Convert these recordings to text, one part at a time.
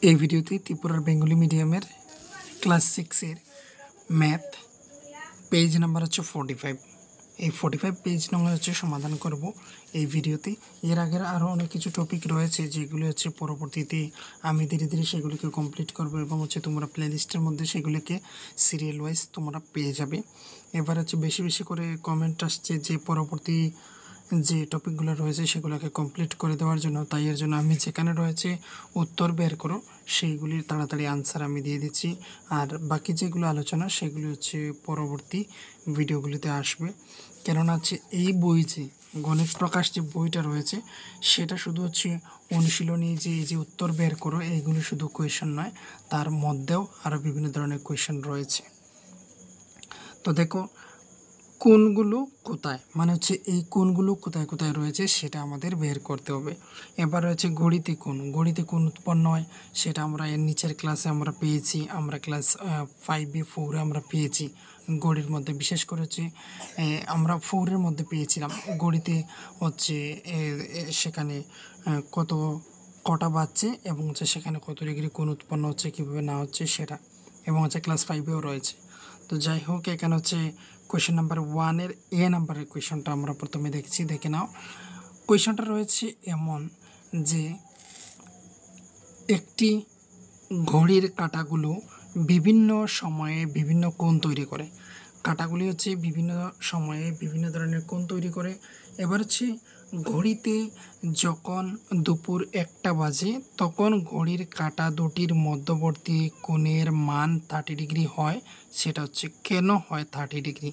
এই ভিডিওতে ত্রিপুরার বেঙ্গলি মিডিয়ামের ক্লাস 6-এর ম্যাথ পেজ নাম্বার হচ্ছে 45। এই 45 পেজ নম্বর হচ্ছে সমাধান করব এই ভিডিওতে। এর আগের আরও অনেক কিছু টপিক রয়েছে যেগুলো হচ্ছে পরবর্তীতে আমি ধীরে ধীরে সেগুলিকে কমপ্লিট করব এবং হচ্ছে তোমরা প্লেলিস্টের মধ্যে সেগুলিকে সিরিয়াল ওয়াইজ তোমরা পেয়ে যাবে। এবার হচ্ছে বেশি বেশি করে কমেন্ট আসছে যে পরবর্তী যে টপিকগুলো রয়েছে সেগুলোকে কমপ্লিট করে দেওয়ার জন্য, তাই এর জন্য আমি যেখানে রয়েছে উত্তর বের করো সেইগুলির তাড়াতাড়ি আনসার আমি দিয়ে দিচ্ছি, আর বাকি যেগুলো আলোচনা সেগুলি হচ্ছে পরবর্তী ভিডিওগুলিতে আসবে। কেননা হচ্ছে এই বই যে গণিত প্রকাশ যে বইটা রয়েছে সেটা শুধু হচ্ছে অনুশীলনী যে এই যে উত্তর বের করো এইগুলি শুধু কোয়েশন নয়, তার মধ্যেও আরও বিভিন্ন ধরনের কোয়েশন রয়েছে। তো দেখো কোনগুলো কোথায়, মানে হচ্ছে এই কোনগুলো কোথায় কোথায় রয়েছে সেটা আমাদের বের করতে হবে। এবার রয়েছে গড়িতে কোন উৎপন্ন হয় সেটা আমরা এর নিচের ক্লাসে আমরা পেয়েছি, আমরা ক্লাস 5-এ 4-এ আমরা পেয়েছি। গড়ির মধ্যে বিশেষ করে হচ্ছে আমরা 4-এর মধ্যে পেয়েছিলাম গড়িতে হচ্ছে সেখানে কত কটা বাজছে এবং হচ্ছে সেখানে কত ডিগ্রি কোন উৎপন্ন হচ্ছে কীভাবে না হচ্ছে সেটা, এবং হচ্ছে ক্লাস 5-এও রয়েছে। তো যাই হোক, এখানে হচ্ছে কোয়েশ্চেন নাম্বার 1-এর এ নাম্বারের কোয়েশ্চনটা আমরা প্রথমে দেখছি, দেখে নাও। কোয়েশ্চনটা রয়েছে এমন যে একটি ঘড়ির কাঁটাগুলো বিভিন্ন সময়ে বিভিন্ন কোণ তৈরি করে। কাঁটাগুলি হচ্ছে বিভিন্ন সময়ে বিভিন্ন ধরনের কোণ তৈরি করে। এবার হচ্ছে ঘড়িতে যখন দুপুর 1টা বাজে তখন ঘড়ির কাঁটা দুটির মধ্যবর্তী কোণের মান 30 ডিগ্রি হয়। সেটা হচ্ছে কেন হয় 30 ডিগ্রি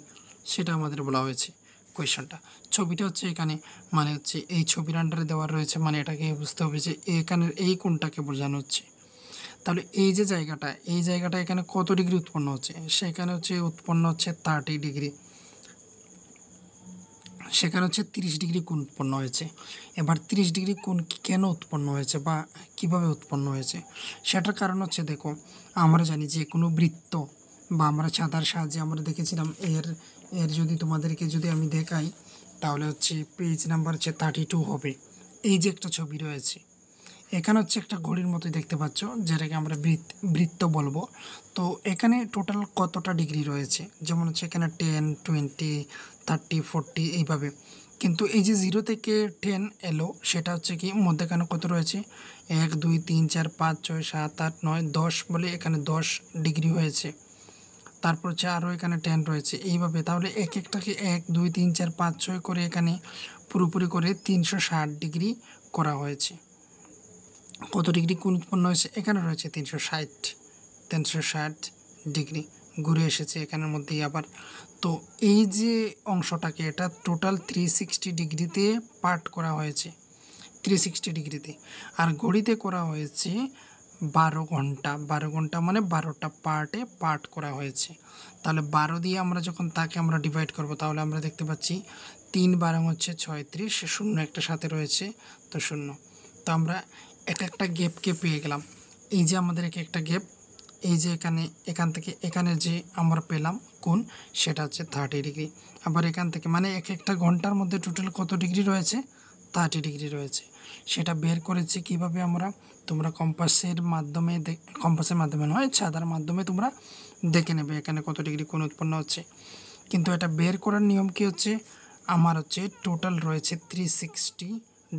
সেটা আমাদের বলা হয়েছে কোয়েশনটা। ছবিটা হচ্ছে এখানে, মানে হচ্ছে এই ছবির আন্ডারে দেওয়া রয়েছে, মানে এটাকে বুঝতে হবে যে এখানের এই কোণটাকে বোঝানো হচ্ছে। তাহলে এই যে জায়গাটা, এই জায়গাটা এখানে কত ডিগ্রি উৎপন্ন হচ্ছে, সেখানে হচ্ছে উৎপন্ন হচ্ছে 30 ডিগ্রি, সেখানে হচ্ছে 30 ডিগ্রি কোণ উৎপন্ন হয়েছে। এবার 30 ডিগ্রি কোণ কেন উৎপন্ন হয়েছে বা কিভাবে উৎপন্ন হয়েছে সেটার কারণ হচ্ছে, দেখো আমরা জানি যে কোনো বৃত্ত বা আমরা চাঁদার সাহায্যে আমরা দেখেছিলাম এর এর যদি তোমাদেরকে যদি আমি দেখাই তাহলে হচ্ছে পেজ নাম্বার হচ্ছে 32 হবে। এই যে একটা ছবি রয়েছে এখানে হচ্ছে একটা ঘড়ির মতোই দেখতে পাচ্ছ যেটাকে আমরা বৃত্ত বলবো। তো এখানে টোটাল কতটা ডিগ্রি রয়েছে, যেমন হচ্ছে এখানে 10, 20, 30, 40 এইভাবে। কিন্তু এই যে 0 থেকে 10 এলো সেটা হচ্ছে কি মধ্যেখানে কত রয়েছে 1, 2, 3, 4, 5, 6, 7, 8, 9, 10 বলে এখানে 10 ডিগ্রি হয়েছে। তারপর হচ্ছে আরও এখানে 10 রয়েছে এইভাবে। তাহলে এক একটাকে 1, 2, 3, 4, 5, 6 করে এখানে পুরোপুরি করে 360 ডিগ্রি করা হয়েছে। কত ডিগ্রি কোণ উৎপন্ন হয়েছে এখানে রয়েছে 360 ডিগ্রি ঘুরে এসেছে এখানের মধ্যেই আবার। তো এই যে অংশটাকে এটা টোটাল 360 ডিগ্রিতে পার্ট করা হয়েছে, 360 ডিগ্রিতে। আর ঘড়িতে করা হয়েছে 12 ঘন্টা, 12 ঘন্টা মানে 12টা পার্টে পার্ট করা হয়েছে। তাহলে 12 দিয়ে আমরা যখন তাকে আমরা ডিভাইড করব তাহলে আমরা দেখতে পাচ্ছি 3 12 হচ্ছে 36, শূন্য একটা সাথে রয়েছে তো 0। তো আমরা এক একটা গ্যাপকে পেয়ে গেলাম। এই যে আমাদের এক একটা গ্যাপ, এই যে এখান থেকে এখানে যে আমরা পেলাম কোণ সেটা হচ্ছে 30 ডিগ্রি। আবার এখান থেকে মানে এক একটা ঘন্টার মধ্যে টোটাল কত ডিগ্রি রয়েছে 30 ডিগ্রি রয়েছে। সেটা বের করেছি কিভাবে আমরা, তোমরা কম্পাসের মাধ্যমে নয় ছাদার মাধ্যমে তোমরা দেখে নেবে এখানে কত ডিগ্রি কোণ উৎপন্ন হচ্ছে। কিন্তু এটা বের করার নিয়ম কি হচ্ছে, আমার হচ্ছে টোটাল রয়েছে 360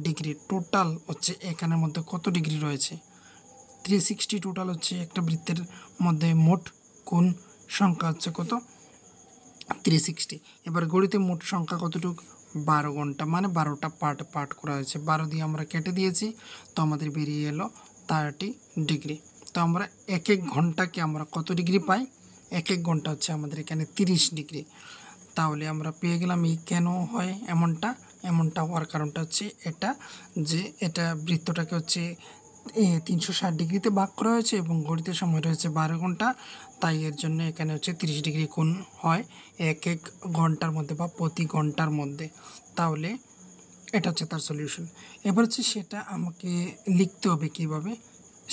ডিগ্রি। টোটাল হচ্ছে এখানের মধ্যে কত ডিগ্রি রয়েছে 360, টোটাল হচ্ছে একটা বৃত্তের মধ্যে মোট কোণ সংখ্যা হচ্ছে কত 360। এবার গড়িতে মোট সংখ্যা কতটুকু 12 ঘন্টা, মানে 12টা পার্ট করা হয়েছে। 12 দিয়ে আমরা কেটে দিয়েছি তো আমাদের বেরিয়ে এলো 30 ডিগ্রি। তো আমরা এক এক ঘন্টাকে আমরা কত ডিগ্রি পাই, এক এক ঘন্টা হচ্ছে আমাদের এখানে 30 ডিগ্রি। তাহলে আমরা পেয়ে গেলাম এই কেন হয় এমনটা হওয়ার কারণটা হচ্ছে এটা, যে এটা বৃত্তটাকে হচ্ছে 360 ডিগ্রিতে ভাগ করা হয়েছে এবং ঘড়িতে সময় রয়েছে 12 ঘন্টা, তাই এর জন্য এখানে হচ্ছে 30 ডিগ্রি কোণ হয় এক এক ঘন্টার মধ্যে বা প্রতি ঘন্টার মধ্যে। তাহলে এটা হচ্ছে তার সলিউশন। এবার হচ্ছে সেটা আমাকে লিখতে হবে কিভাবে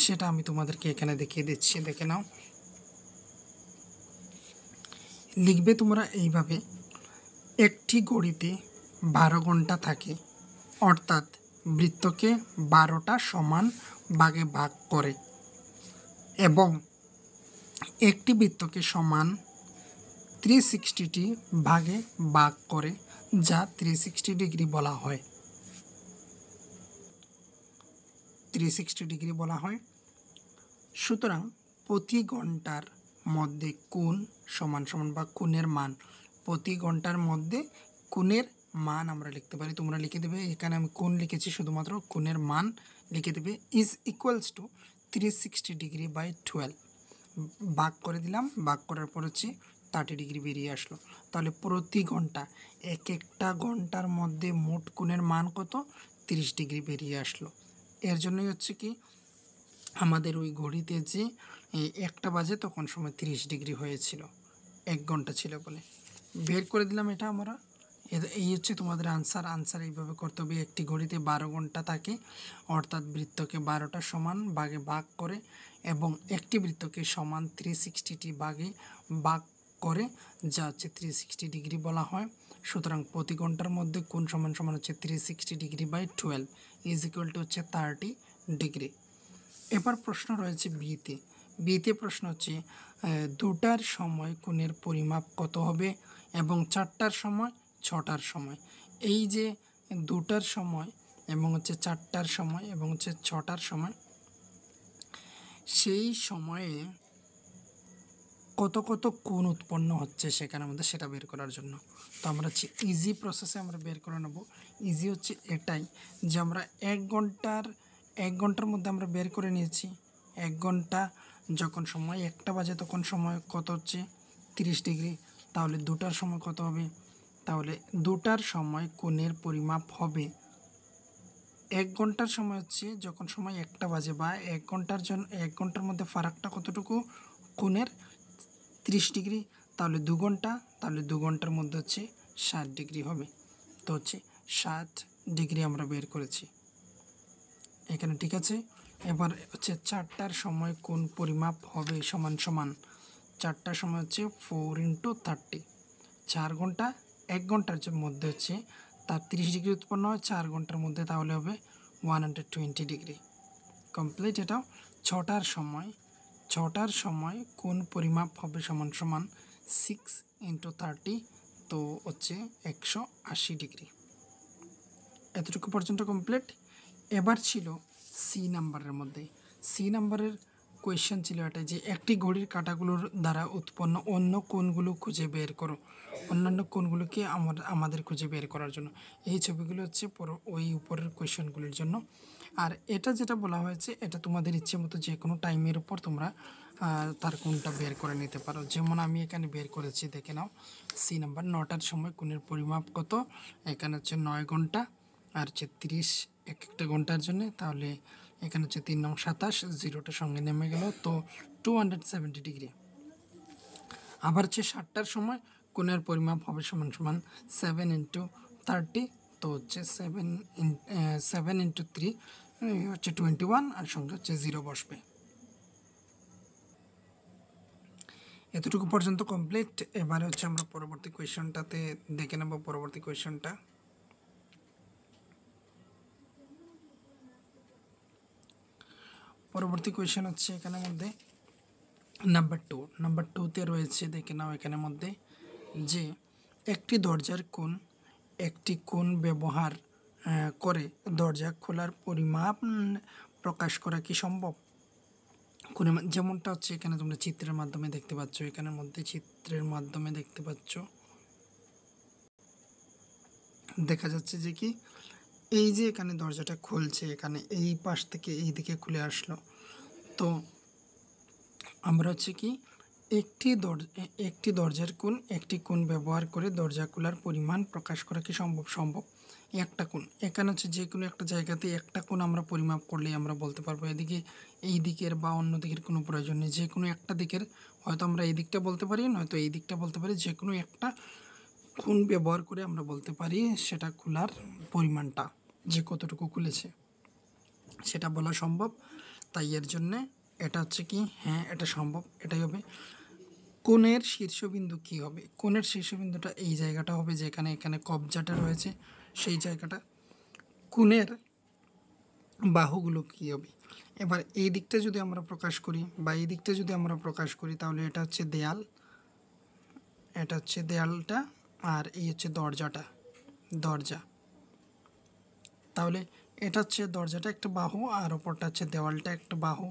সেটা আমি তোমাদেরকে এখানে দেখিয়ে দিচ্ছি, দেখে নাও। লিখবে তোমরা এইভাবে, একটি ঘড়িতে 12 ঘন্টা থাকে, অর্থাৎ বৃত্তকে 12টা সমান ভাগে ভাগ করে এবং একটি বৃত্তকে সমান 360টি ভাগে ভাগ করে, যা 360 ডিগ্রি বলা হয়। 360 ডিগ্রি বলা হয়। সুতরাং প্রতি ঘন্টার মধ্যে কোণ সমান সমান বা কোণের মান, প্রতি ঘন্টার মধ্যে কোণের মান আমরা লিখতে পারি। তোমরা লিখে দেবে, এখানে আমি কোণ লিখেছি, শুধুমাত্র কোণের মান লিখে দেবে is equals to 360 degree by 12। ভাগ করে দিলাম, ভাগ করার পর হচ্ছে 30 ডিগ্রি বেরিয়ে আসলো। তাহলে প্রতি ঘন্টা, এক একটা ঘন্টার মধ্যে মোট কোণের মান কত? 30 ডিগ্রি বেরিয়ে আসলো। এর জন্যই হচ্ছে কি আমাদের ওই ঘড়িতে যে 1টা বাজে তখন সময় 30 ডিগ্রি হয়েছিল, 1 ঘন্টা ছিল বলে। বের করে দিলাম এটা আমরা। এই হচ্ছে তোমাদের আনসার এইভাবে করতে হবে। একটি ঘড়িতে 12 ঘন্টা থাকে, অর্থাৎ বৃত্তকে 12টা সমান ভাগে ভাগ করে এবং একটি বৃত্তকে সমান 360টি ভাগে ভাগ করে, যা হচ্ছে 360 ডিগ্রি বলা হয়। সুতরাং প্রতি ঘন্টার মধ্যে কোণ সমান সমান হচ্ছে 360 degree by 12 is equal to হচ্ছে 30 ডিগ্রি। এবার প্রশ্ন রয়েছে বিতে প্রশ্ন হচ্ছে 2টার সময় কোণের পরিমাপ কত হবে এবং 4টার সময় 6টার সময়। এই যে 2টার সময় এবং হচ্ছে 4টার সময় এবং হচ্ছে 6টার সময়, সেই সময়ে কত কত কোণ উৎপন্ন হচ্ছে সেখানের মধ্যে, সেটা বের করার জন্য। তো আমরা হচ্ছে ইজি প্রসেসে আমরা বের করে নেব। ইজি হচ্ছে এটাই যে আমরা 1 ঘন্টার মধ্যে আমরা বের করে নিয়েছি। 1 ঘন্টা যখন সময় 1টা বাজে তখন সময় কত হচ্ছে? 30 ডিগ্রি। তাহলে 2টার সময় কত হবে? তাহলে 2টার সময় কোণের পরিমাপ হবে 1 ঘন্টার সময় হচ্ছে যখন সময় 1টা বাজে, বা 1 ঘন্টার মধ্যে ফারাকটা কতটুকু? কোণের 30 ডিগ্রি। তাহলে 2 ঘন্টা, তাহলে 2 ঘন্টার মধ্যে হচ্ছে 60 ডিগ্রি হবে। তো হচ্ছে 60 ডিগ্রি আমরা বের করেছি এখানে, ঠিক আছে। এবার হচ্ছে 4টার সময় কোণ পরিমাপ হবে সমান সমান 4টার সময় হচ্ছে 4 × 30, 4 ঘন্টা। 1 ঘন্টার মধ্যে হচ্ছে তার 30 ডিগ্রি উৎপন্ন হয় 4 ঘন্টার মধ্যে, তাহলে হবে 120 ডিগ্রি কমপ্লিট। এটাও 6টার সময় কোণ পরিমাপ হবে সমান সমান 6 × 30, তো হচ্ছে 180 ডিগ্রি। এতটুকু পর্যন্ত কমপ্লিট। এবার ছিল সি নাম্বারের কোয়েশ্চেন ছিল এটা যে একটি ঘড়ির কাঁটাগুলোর দ্বারা উৎপন্ন অন্য কোণগুলো খুঁজে বের করো। অন্যান্য কোণগুলোকে আমাদের খুঁজে বের করার জন্য। এই ছবিগুলো হচ্ছে ওই উপরের কোয়েশ্চেনগুলির জন্য। আর এটা যেটা বলা হয়েছে, এটা তোমাদের ইচ্ছে মতো যে কোনো টাইমের উপর তোমরা তার কোণটা বের করে নিতে পারো। যেমন আমি এখানে বের করেছি, দেখে নাও। সি নাম্বার, 9টার সময় কোণের পরিমাপ কত? এখানে হচ্ছে 9 ঘন্টা আর হচ্ছে 30 এক একটা ঘন্টার জন্য। তাহলে এখানে হচ্ছে 3 9 27, জিরোটা সঙ্গে নেমে গেল, তো 270 ডিগ্রি। আবার হচ্ছে 7টার সময় কোণের পরিমাপ হবে সমান সমান 7 × 30, তো হচ্ছে 7 × 3 হচ্ছে 21, আর সঙ্গে হচ্ছে 0 বসবে। এতটুকু পর্যন্ত কমপ্লিট। এবারে হচ্ছে আমরা পরবর্তী কোয়েশ্চনটাতে দেখে নেব। পরবর্তী কোয়েশ্চনটা হচ্ছে এখানের মধ্যে নাম্বার 2তে রয়েছে, দেখে নাও এখানের মধ্যে যে একটি দরজার কোণ ব্যবহার করে দরজা খোলার পরিমাপ প্রকাশ করা কি সম্ভব? যেমনটা হচ্ছে এখানে তোমরা চিত্রের মাধ্যমে দেখতে পাচ্ছ, এখানের মধ্যে চিত্রের মাধ্যমে দেখতে পাচ্ছ, দেখা যাচ্ছে যে কি এই যে এখানে দরজাটা খুলছে, এখানে এই পাশ থেকে এই দিকে খুলে আসলো। তো আমরা হচ্ছে কি একটি দরজার একটি কোণ ব্যবহার করে দরজা খোলার পরিমাণ প্রকাশ করা কি সম্ভব? একটা কোণ, এখানে হচ্ছে যে কোনো একটা জায়গাতে একটা কোণ আমরা পরিমাপ করলেই আমরা বলতে পারবো। এদিকে এই দিকের বা অন্য দিকের কোনো প্রয়োজন নেই, যে কোনো একটা দিকের, হয়তো আমরা এই দিকটা বলতে পারি, নয়তো এই দিকটা বলতে পারি, যে কোনো একটা কোণ ব্যবহার করে আমরা বলতে পারি সেটা খোলার পরিমাণটা যে কতটুকু খুলেছে সেটা বলা সম্ভব। তাই এর জন্যে এটা হচ্ছে কি, হ্যাঁ এটা সম্ভব, এটাই হবে। কোণের শীর্ষবিন্দু কি হবে? কোণের শীর্ষবিন্দুটা এই জায়গাটা হবে, যেখানে এখানে কবজাটা রয়েছে সেই জায়গাটা। কোণের বাহুগুলো কি হবে? এবার এই দিকটা যদি আমরা প্রকাশ করি বা এই দিকটা যদি আমরা প্রকাশ করি তাহলে এটা হচ্ছে দেয়াল, এটা হচ্ছে দেয়ালটা, আর এই হচ্ছে দরজা। তাহলে এটা হচ্ছে দরজাটা একটা বাহু, আর ওপরটা হচ্ছে দেওয়ালটা একটা বাহু।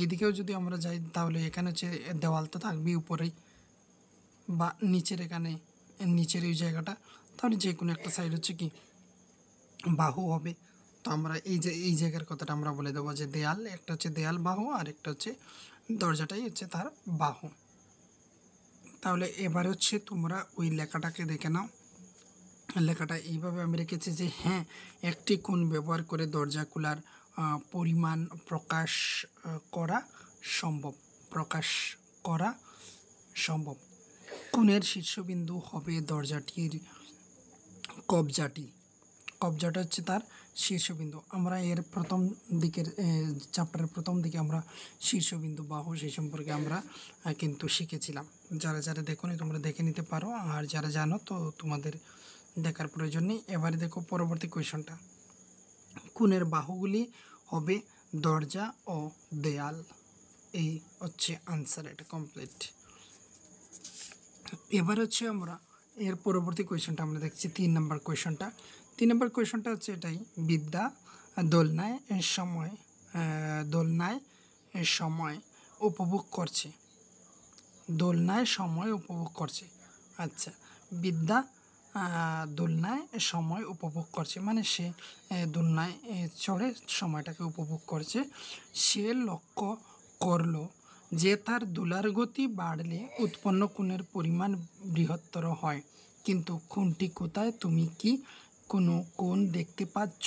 এদিকেও যদি আমরা যাই তাহলে এখানে হচ্ছে দেওয়াল তো থাকবেই উপরেই, বা নিচের এখানে নিচের এই জায়গাটা, তাহলে যে কোনো একটা সাইড হচ্ছে কি বাহু হবে। তো আমরা এই জায়গার কথাটা আমরা বলে দেবো যে দেয়াল, একটা হচ্ছে দেয়াল বাহু, আর একটা হচ্ছে দরজাটাই হচ্ছে তার বাহু। তাহলে এবার হচ্ছে তোমরা ওই লেখাটাকে দেখে নাও। লেখাটা এইভাবে আমি রেখেছি যে হ্যাঁ, একটি কোণ ব্যবহার করে দরজা খোলার পরিমাণ প্রকাশ করা সম্ভব। কোণের শীর্ষবিন্দু হবে দরজাটির কবজাটা হচ্ছে তার শীর্ষবিন্দু। আমরা এর প্রথম দিকের চ্যাপ্টারের প্রথম দিকে আমরা শীর্ষবিন্দু বাহু সেই সম্পর্কে আমরা কিন্তু শিখেছিলাম। যারা দেখোনি তোমরা দেখে নিতে পারো, আর যারা জানো তো তোমাদের দেখার প্রয়োজন নেই। এবারে দেখো পরবর্তী কোয়েশনটা, কোণের বাহুগুলি হবে দরজা ও দেয়াল। এই হচ্ছে আনসার, এটা কমপ্লিট। এবার হচ্ছে আমরা এর পরবর্তী কোয়েশনটা আমরা দেখছি 3 নম্বর কোয়েশনটা। 3 নম্বর কোয়েশনটা হচ্ছে এটাই, বিদ্যা দোলনায় সময় উপভোগ করছে। আচ্ছা, বিদ্যা দোলনায় সময় উপভোগ করছে মানে সে দোলনায় চড়ে সময়টাকে উপভোগ করছে। সে লক্ষ্য করলো যে তার দোলার গতি বাড়লে উৎপন্ন কোণের পরিমাণ বৃহত্তর হয়, কিন্তু কোণটি কোথায়? তুমি কি কোনো কোণ দেখতে পাচ্ছ?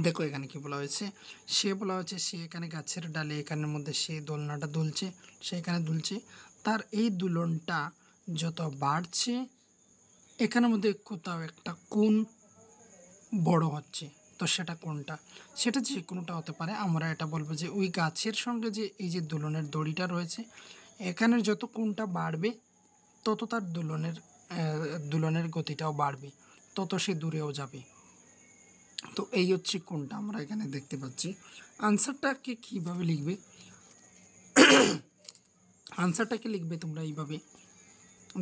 দেখো এখানে কি বলা হয়েছে, সে এখানে গাছের ডালে এখানের মধ্যে সে দোলনাটা দুলছে, সে এখানে দুলছে, তার এই দুলনটা যত বাড়ছে এখানের মধ্যে কোথাও একটা কোণ বড় হচ্ছে। তো সেটা কোনটা? সেটা যে কোনোটা হতে পারে। আমরা এটা বলবো যে ওই গাছের সঙ্গে যে এই যে দোলনের দড়িটা রয়েছে, এখানের যত কোণটা বাড়বে তত তার দোলনের গতিটাও বাড়বে, তত সে দূরেও যাবে। তো এই হচ্ছে কোনটা আমরা এখানে দেখতে পাচ্ছি। আনসারটাকে কীভাবে লিখবে? আনসারটাকে লিখবে তোমরা এইভাবে,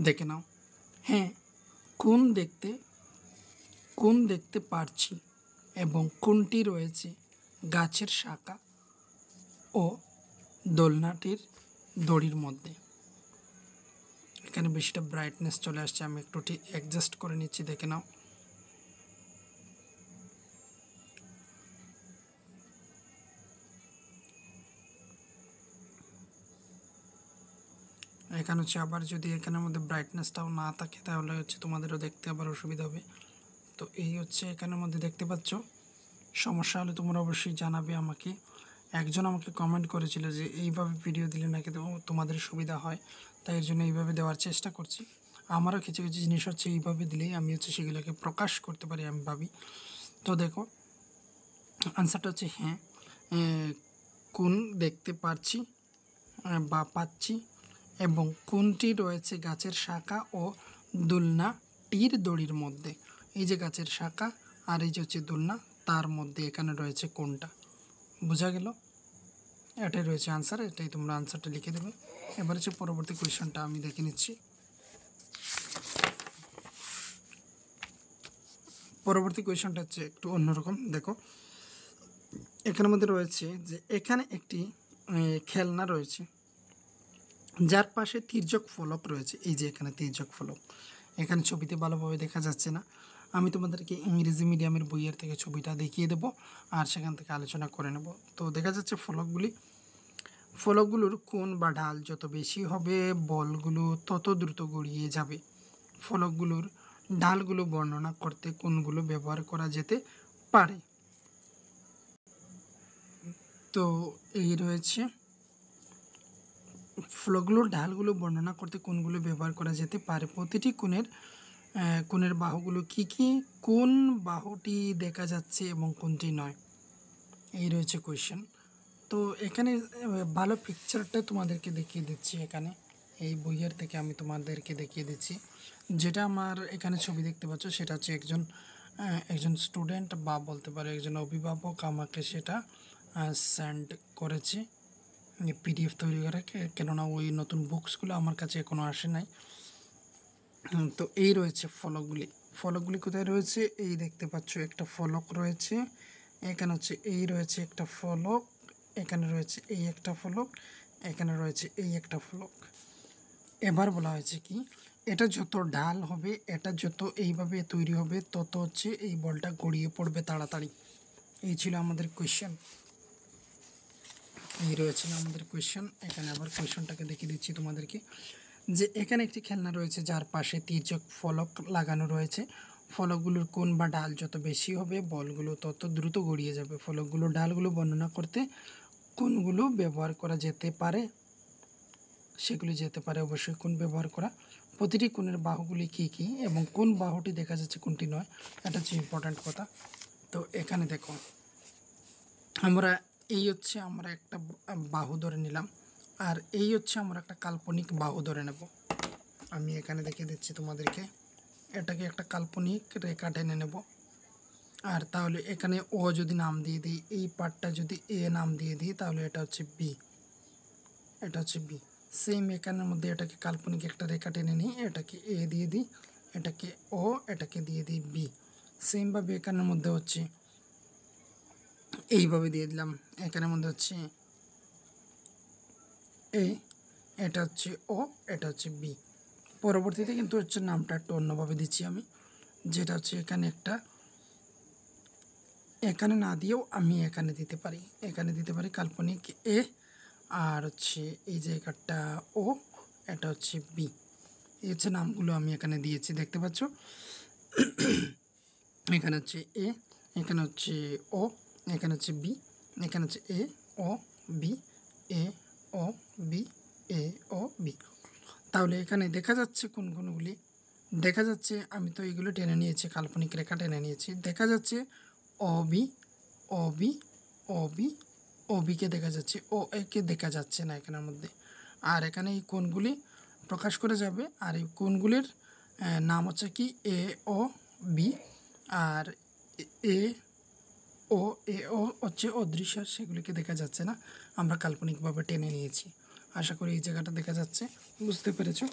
দেখে নাও। হ্যাঁ, কোণ দেখতে পারছি এবং কোণটি রয়েছে গাছের শাখা ও দোলনাটির দড়ির মধ্যে। এখানে বেশিটা ব্রাইটনেস চলে আসছে, আমি একটু ঠিক অ্যাডজাস্ট করে নিচ্ছি, দেখে নাও। এখানে হচ্ছে আবার যদি এখানের মধ্যে ব্রাইটনেসটাও না থাকে তাহলে হচ্ছে তোমাদেরও দেখতে আবার অসুবিধা হবে। তো এই হচ্ছে এখানের মধ্যে দেখতে পাচ্ছ। সমস্যা হলে তোমরা অবশ্যই জানাবে আমাকে। একজন আমাকে কমেন্ট করেছিল যে এইভাবে ভিডিও দিলে নাকি তোমাদের সুবিধা হয়, তাই এর জন্য এইভাবে দেওয়ার চেষ্টা করছি। আমারও কিছু কিছু জিনিস হচ্ছে এইভাবে দিলেই আমি হচ্ছে সেগুলোকে প্রকাশ করতে পারি, আমি ভাবি। তো দেখো আনসারটা হচ্ছে হ্যাঁ, কোণ দেখতে পাচ্ছি বা পাচ্ছি এবং কোণটি রয়েছে গাছের শাখা ও দোলনাটির দড়ির মধ্যে। এই যে গাছের শাখা আর এই যে হচ্ছে দোলনা, তার মধ্যে এখানে রয়েছে কোণটা। বোঝা গেল? এটাই রয়েছে আনসার, এটাই তোমরা আনসারটা লিখে দেবে। এবার হচ্ছে পরবর্তী কোয়েশনটা আমি দেখে নিচ্ছি। পরবর্তী কোয়েশনটা হচ্ছে একটু অন্যরকম। দেখো এখানের মধ্যে রয়েছে যে এখানে একটি খেলনা রয়েছে যার পাশে তির্যক ফলক রয়েছে। এই যে এখানে তির্যক ফলক, এখানে ছবিতে ভালোভাবে দেখা যাচ্ছে না, আমি তোমাদেরকে ইংরেজি মিডিয়ামের বইয়ের থেকে ছবিটা দেখিয়ে দেব আর সেখান থেকে আলোচনা করে নেব। তো দেখা যাচ্ছে ফলকগুলোর কোণ বা ঢাল যত বেশি হবে বলগুলো তত দ্রুত গড়িয়ে যাবে। ফলকগুলোর ঢালগুলো বর্ণনা করতে কোণগুলো ব্যবহার করা যেতে পারে। তো এই রয়েছে ফলকগুলোর ঢালগুলো বর্ণনা করতে কোণগুলো ব্যবহার করা যেতে পারে। প্রতিটি কোণের বাহুগুলো কি কি, কোন বাহুটি দেখা যাচ্ছে এবং কোনটি নয়, এই রয়েছে কোয়েশ্চেন। তো এখানে ভালো পিকচারটা তোমাদেরকে দেখিয়ে দিচ্ছি। এখানে এই বইয়ের থেকে আমি তোমাদেরকে দেখিয়ে দিচ্ছি। যেটা আমার এখানে ছবি দেখতে পাচ্ছ সেটা হচ্ছে একজন স্টুডেন্ট বা বলতে পারে একজন অভিভাবক আমাকে সেটা সেন্ড করেছি পিডিএফ তৈরি করে, কেননা ওই নতুন বুকসগুলো আমার কাছে এখনও আসে নাই। তো এই রয়েছে ফলকগুলি। ফলকগুলি কোথায় রয়েছে? এই দেখতে পাচ্ছ একটা ফলক রয়েছে, এখানে হচ্ছে এই রয়েছে একটা ফলক, এখানে রয়েছে এই একটা ফলক, এখানে রয়েছে এই একটা ফলক। এবার বলা হয়েছে কি, এটা যত ডাল হবে, এটা যত এইভাবে তৈরি হবে, তত হচ্ছে এই বলটা গড়িয়ে পড়বে তাড়াতাড়ি। এই ছিল আমাদের কোয়েশ্চেন, এই রয়েছে আমাদের কোয়েশ্চেন। এখানে আবার কোয়েশ্চেনটাকে দেখিয়ে দিচ্ছি তোমাদেরকে, যে এখানে একটি খেলনা রয়েছে যার পাশে তির্যক ফলক লাগানো রয়েছে। ফলকগুলোর কোণ বা ডাল যত বেশি হবে, বলগুলো তত দ্রুত গড়িয়ে যাবে। ফলকগুলো ডালগুলো বর্ণনা করতে কোণগুলো ব্যবহার করা যেতে পারে, সেগুলি যেতে পারে অবশ্যই কোণ ব্যবহার করা। প্রতিটি কোণের বাহুগুলি কী কী এবং কোন বাহুটি দেখা যাচ্ছে কোনটি নয়, এটা হচ্ছে ইম্পর্ট্যান্ট কথা। তো এখানে দেখো, আমরা এই হচ্ছে আমরা একটা বাহু ধরে নিলাম, আর এই হচ্ছে আমরা একটা কাল্পনিক বাহু ধরে নেব। আমি এখানে দেখিয়ে দিচ্ছি তোমাদেরকে, এটাকে একটা কাল্পনিক রেখা টেনে নেব। আর তাহলে এখানে ও যদি নাম দিয়ে দিই, এই পার্টটা যদি এ নাম দিয়ে দিই, তাহলে এটা হচ্ছে বি, এটা হচ্ছে বি। সেম এখানের মধ্যে এটাকে কাল্পনিক একটা রেখা টেনে নিই, এটাকে এ দিয়ে দিই, এটাকে ও, এটাকে দিয়ে দিই বি। সেমভাবে এখানের মধ্যে হচ্ছে এইভাবে দিয়ে দিলাম, এখানের মধ্যে হচ্ছে এ, এটা হচ্ছে ও, এটা হচ্ছে বি। পরবর্তীতে কিন্তু হচ্ছে নামটা একটু অন্যভাবে দিচ্ছি আমি, যেটা হচ্ছে এখানে একটা, এখানে না দিয়েও আমি এখানে দিতে পারি, এখানে দিতে পারি কাল্পনিক এ, আর হচ্ছে এই জায়গাটা ও, এটা হচ্ছে বি। এই হচ্ছে নামগুলো আমি এখানে দিয়েছি, দেখতে পাচ্ছ। এখানে হচ্ছে এ, এখানে হচ্ছে ও, এখানে হচ্ছে বি, এখানে হচ্ছে এ ও বি, এ ও বি, এ ও বি। তাহলে এখানে দেখা যাচ্ছে কোন কোনগুলি দেখা যাচ্ছে, আমি তো এইগুলো টেনে নিয়েছি, কাল্পনিক রেখা টেনে নিয়েছি, দেখা যাচ্ছে ও বি, ও বি, ও বি, ও বিকে দেখা যাচ্ছে, ও একে দেখা যাচ্ছে না এখানের মধ্যে। আর এখানে এই কোণগুলি প্রকাশ করে যাবে, আর এই কোণগুলির নাম হচ্ছে কি এ ও বি। আর এ ও, এ ও হচ্ছে অদৃশ্য, সেগুলিকে দেখা যাচ্ছে না, আমরা কাল্পনিকভাবে টেনে নিয়েছি। আশা করি এই জায়গাটা দেখা যাচ্ছে, বুঝতে পেরেছো?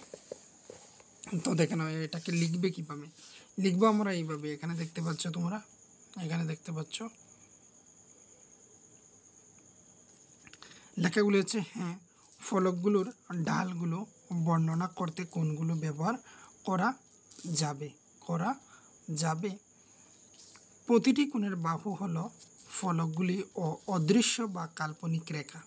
তো দেখে নাও এটাকে লিখবে কীভাবে, লিখবো আমরা এইভাবে। এখানে দেখতে পাচ্ছ তোমরা, এখানে দেখতে পাচ্ছ লেখাগুলো হচ্ছে, হ্যাঁ, ফলকগুলোর ডালগুলো বর্ণনা করতে কোনগুলো ব্যবহার করা যাবে, করা যাবে। প্রতিটি কোণের বাহু হলো ফলকগুলি ও অদৃশ্য বা কাল্পনিক রেখা।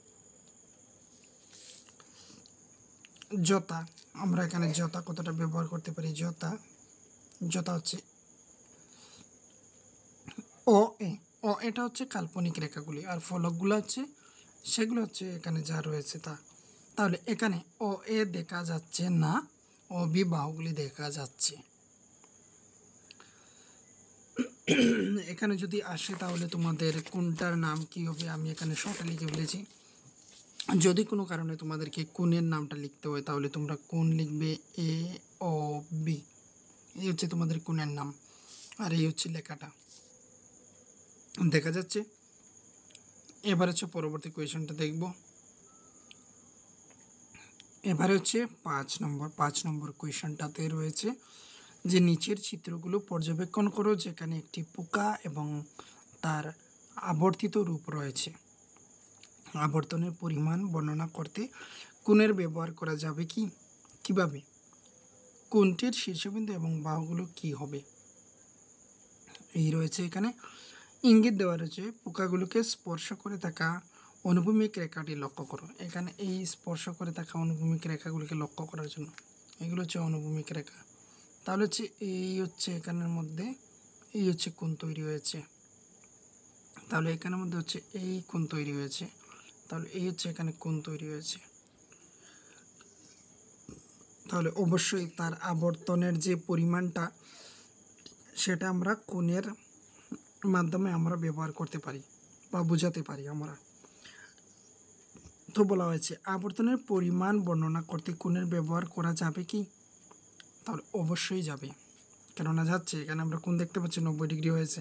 যথা, আমরা এখানে যথা কতটা ব্যবহার করতে পারি, যথা, যথা হচ্ছে ও এ, ও এটা হচ্ছে কাল্পনিক রেখাগুলি, আর ফলকগুলো হচ্ছে সেগুলো হচ্ছে এখানে যা রয়েছে তা। তাহলে এখানে ও এ দেখা যাচ্ছে না, ও বি বাহুগুলি দেখা যাচ্ছে। এখানে যদি আসে তাহলে তোমাদের কোনটার নাম কি হবে, আমি এখানে শর্টে লিখে ফেলেছি। যদি কোনো কারণে তোমাদেরকে কোণের নামটা লিখতে হয়, তাহলে তোমরা কোণ লিখবে এ ও বি, এই হচ্ছে তোমাদের কোণের নাম, আর এই হচ্ছে লেখাটা দেখা যাচ্ছে। এবার হচ্ছে পরবর্তী কোয়েশনটা দেখব। এবারে হচ্ছে 5 নম্বর কোয়েশনটাতে রয়েছে যে নিচের চিত্রগুলো পর্যবেক্ষণ করো, যেখানে একটি পোকা এবং তার আবর্তিত রূপ রয়েছে। আবর্তনের পরিমাণ বর্ণনা করতে কোণের ব্যবহার করা যাবে কি, কিভাবে? কোণটির শীর্ষবিন্দু এবং বাহুগুলো কি হবে? এই রয়েছে এখানে ইঙ্গিত দেওয়া রয়েছে, পোকাগুলোকে স্পর্শ করে থাকা অনুভূমিক রেখাটি লক্ষ্য করো। এখানে এই স্পর্শ করে থাকা অনুভূমিক রেখাগুলিকে লক্ষ্য করার জন্য, এগুলো হচ্ছে অনুভূমিক রেখা। তাহলে হচ্ছে এই হচ্ছে এখানের মধ্যে এই হচ্ছে কোণ তৈরি হয়েছে, তাহলে এখানের মধ্যে হচ্ছে এই কোণ তৈরি হয়েছে, তাহলে এই হচ্ছে এখানে কোণ তৈরি হয়েছে। তাহলে অবশ্যই তার আবর্তনের যে পরিমাণটা, সেটা আমরা কোণের মাধ্যমে আমরা ব্যবহার করতে পারি বা বোঝাতে পারি আমরা। তো বলা হয়েছে আবর্তনের পরিমাণ বর্ণনা করতে কোণের ব্যবহার করা যাবে কি, তাহলে অবশ্যই যাবে, কেননা যাচ্ছে। এখানে আমরা কোণ দেখতে পাচ্ছি 90 ডিগ্রি হয়েছে,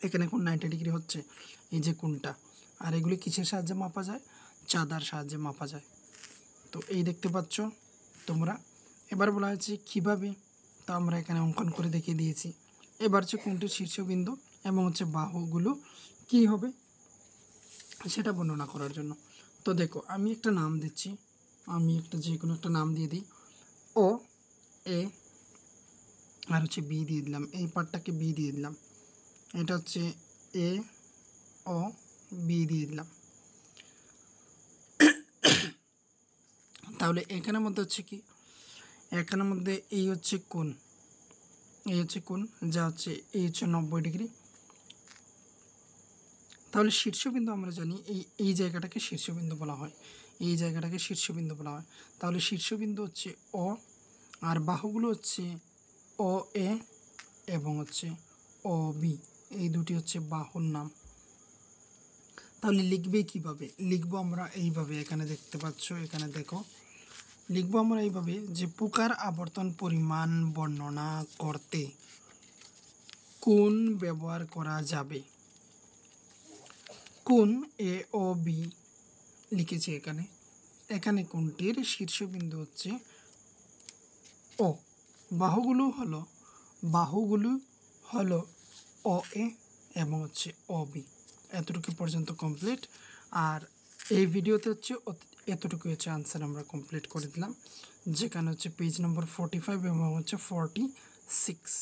এখানে কোণ 90 ডিগ্রি হচ্ছে, এই যে কোণটা। আর এগুলি কিসের সাহায্যে মাপা যায়? চাঁদার সাহায্যে মাপা যায়। তো এই দেখতে পাচ্ছ তোমরা। এবার বলা হয়েছে কীভাবে, তো আমরা এখানে অঙ্কন করে দেখিয়ে দিয়েছি। এবার হচ্ছে কোণটির শীর্ষবিন্দু এবং হচ্ছে বাহুগুলো কী হবে সেটা বর্ণনা করার জন্য। তো দেখো আমি একটা নাম দিচ্ছি, আমি একটা যে কোনো একটা নাম দিয়ে দিই, ও এ আর হচ্ছে বি দিয়ে দিলাম, এই পার্টটাকে বি দিয়ে দিলাম, এটা হচ্ছে এ ও বি দিয়ে দিলাম। তাহলে এখানের মধ্যে হচ্ছে কি, এখানের মধ্যে এই হচ্ছে কোণ, এই হচ্ছে কোণ যা হচ্ছে এই হচ্ছে 90 ডিগ্রি। তাহলে শীর্ষবিন্দু আমরা জানি এই জায়গাটাকে শীর্ষবিন্দু বলা হয়, এই জায়গাটাকে শীর্ষবিন্দু বলা হয়। তাহলে শীর্ষবিন্দু হচ্ছে ও, আর বাহুগুলো হচ্ছে ও এ এবং হচ্ছে ও বি, এই দুটি হচ্ছে বাহুর নাম। তাহলে লিখবে কিভাবে? লিখবো আমরা এইভাবে, এখানে দেখতে পাচ্ছ, এখানে দেখো লিখবো আমরা এইভাবে যে পোকার আবর্তন পরিমাণ বর্ণনা করতে কোণ ব্যবহার করা যাবে। কোণ এ ও বি লিখেছি এখানে, এখানে কোণটির শীর্ষবিন্দু হচ্ছে ও, বাহুগুলো হলো ও এ এবং হচ্ছে ও বি। এতটুকু পর্যন্ত কমপ্লিট। আর এই ভিডিওতে হচ্ছে এতটুকু হচ্ছে আনসার আমরা কমপ্লিট করে দিলাম, যেখানে হচ্ছে পেজ নম্বর 45 এবং হচ্ছে 46।